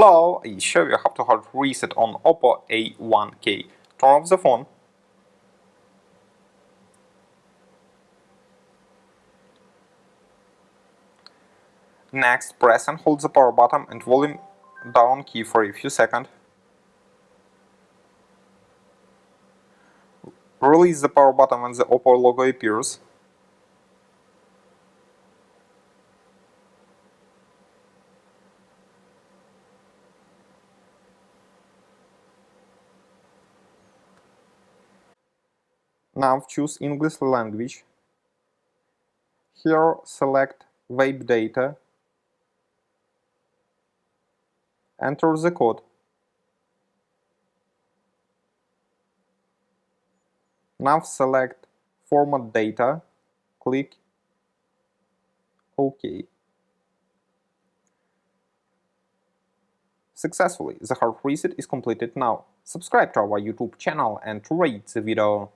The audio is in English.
Hello, I show you how to hard reset on Oppo A1k. Turn off the phone. Next, press and hold the power button and volume down key for a few seconds. Release the power button when the Oppo logo appears. Now choose English language. Here select Web Data. Enter the code. Now select Format Data. Click OK. Successfully, the hard reset is completed now. Subscribe to our YouTube channel and rate the video.